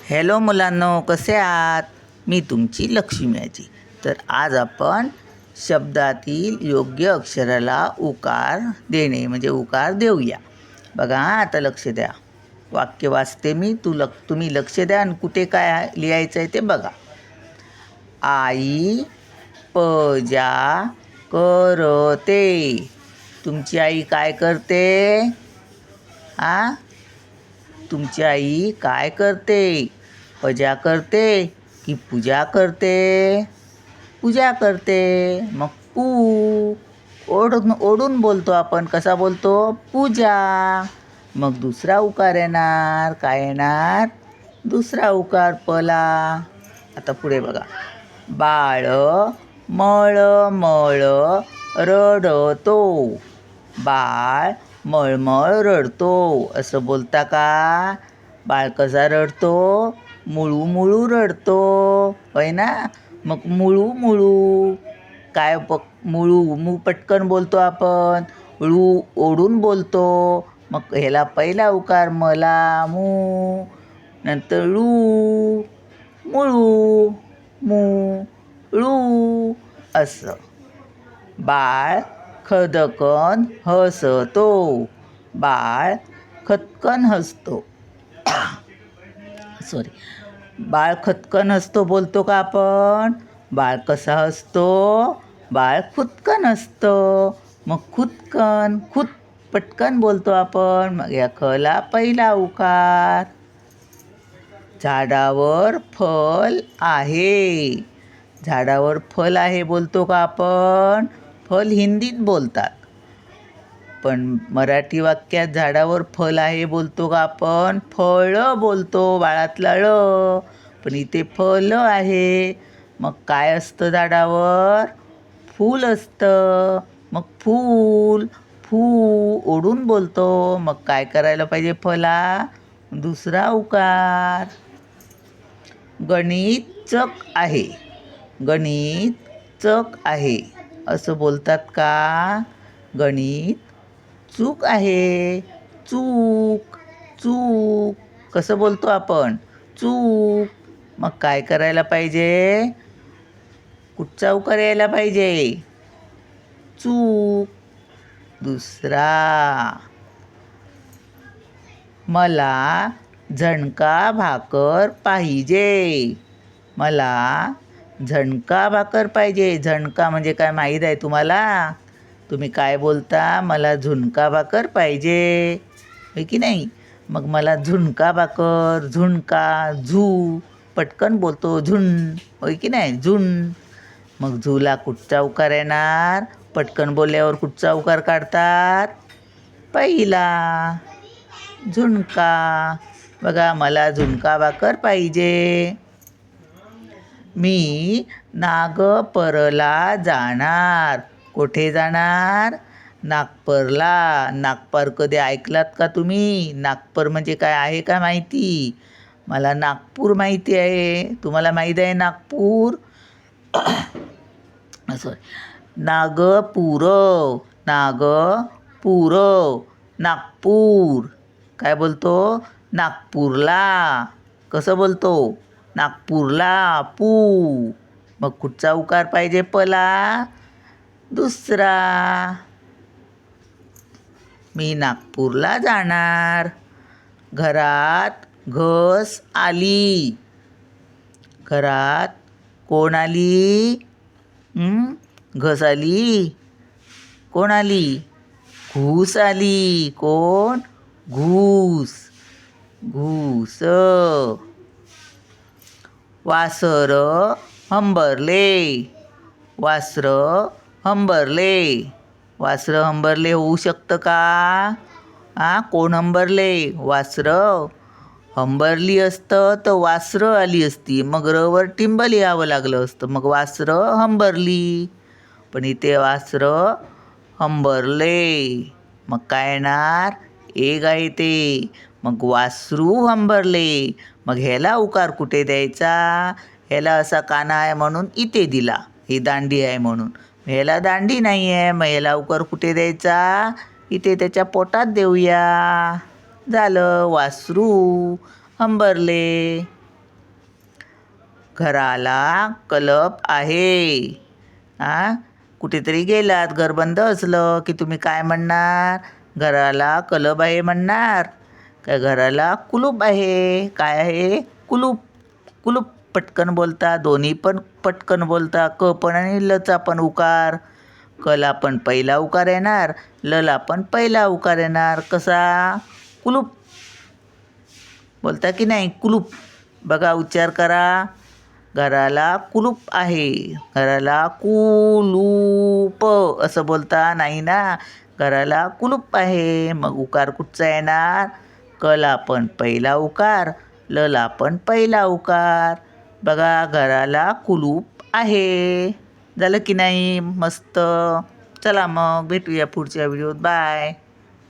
Hello मुलांनो, कसे आहात? मी तुमची लक्ष्मी आजी. तर आज आपण शब्दातील योग्य अक्षराला उकार देणे म्हणजे उकार देऊया. बघा आता लक्ष द्या. वाक्य वाचते मी, तुम्ही लक्ष द्या आणि कुठे काय लिहायचं आहे ते बघा. आई पूजा करते. तुमची आई काय करते? तुमची आई काय करते? पूजा करते की पूजा करते? पूजा करते. मग ओढून बोलतो आपण. कसा बोलतो? पूजा. मग दुसरा उकार येणार. काय येणार? दुसरा उकार पला. आता पुढे बघा. बाळ मळमळ रडतो. बाळ मळमळ रडतो असं बोलता का? बाळ कसा रडतो? मुळू रडतो, होय ना? मग मुळू काय मुळू पटकन बोलतो आपण. ओढून बोलतो. मग ह्याला पहिला उकार मला मू, नंतर मुळू मुळू असं. बाळ खदकन हसतो. बाळ खदकन हसतो. बाळ खदकन हसतो बोलतो का आपण? बाळ कसा हसतो? बाळ खुदकन हसतो. मग पटकन बोलतो आपण. मग या खला पहिला उकार. झाडावर फल आहे. झाडावर फल आहे बोलतो का आपण? फल हिंदीत बोलतात, पण मराठी वाक्यात झाडावर फल आहे बोलतो का आपण? फळ बोलतो, बाळातला ळ. पण इथे फल आहे. मग काय असतं झाडावर? फूल असतं. मग फूल ओढून बोलतो. मग काय करायला पाहिजे फला? दुसरा उकार. गणित चक आहे. गणित चक आहे असं बोलतात का? गणित चूक आहे. चूक कसं बोलतो आपण? चूक. मग काय करायला पाहिजे? कुठचा उकार यायला पाहिजे? चूक. दुसरा. मला झणका भाकर पाहिजे. मला झणका भाकर पाहिजे. झणका म्हणजे काय माहीत आहे तुम्हाला? तुम्ही काय बोलता? मला झुणका भाकर पाहिजे, होय की नाही? मग मला झुणका भाकर. झुणका पटकन बोलतो. होय की नाही? मग झूला कुठचा उकार येणार? पटकन बोलल्यावर कुठचा उकार काढतात? पहिला. झुणका. बघा, मला झुणका भाकर पाहिजे. मी नागपूरला जाणार. कुठे जाणार? नागपूरला. नागपूर कधी ऐकलात का तुम्ही? नागपूर म्हणजे काय आहे का माहिती? मला नागपूर माहिती आहे. तुम्हाला माहीत आहे नागपूर? नागपूर. नागपूर. काय बोलतो? नागपूरला. कसं बोलतो? नागपूरला. मग कुठचा उकार पाहिजे पला? दुसरा. मी नागपूरला जाणार. घरात घस आली. घरात कोण आली? घस आली. कोण आली? घूस आली. कोण? घूस. वासर हंबरले. वासर हंबरले होऊ शकतं का? कोण हंबरले? वासरं. हंबरली असतं तर वासरं आली असती. मग रवर टिंब लिहावं लागलं असतं. मग वासरं हंबरली. पण इथे वासरं हंबरले. मग काय येणार? एक आहे ते. मग वासरू हंबरले. मग ह्याला उकार कुठे द्यायचा? ह्याला असा काना आहे म्हणून इथे दिला. ही दांडी आहे म्हणून. ह्याला दांडी नाही आहे. मग ह्याला उकार कुठे द्यायचा? इथे त्याच्या पोटात देऊया. झालं. वासरू हंबरले. घराला कलप आहे. कुठेतरी गेलात, घर बंद असलं की तुम्ही काय म्हणणार? घराला कलप आहे म्हणणार काय? घराला कुलूप आहे. काय आहे? कुलूप. कुलूप पटकन बोलता, दोन्ही पण पटकन बोलता. क पण आणि लचा पण उकार. कला पण पहिला उकार येणार, लला पण पहिला उकार येणार. कसा? कुलूप. बोलता की नाही? कुलूप. बघा, उच्चार करा. घराला कुलूप आहे. घराला कुलूप असं बोलता नाही ना. घराला कुलूप आहे. मग उकार कुठचा येणार? कला पण पहिला उकार, लला पण पहिला उकार. बघा, घराला कुलूप आहे. झालं की नाही? मस्त. चला मग भेटूया पुढच्या व्हिडिओत. बाय.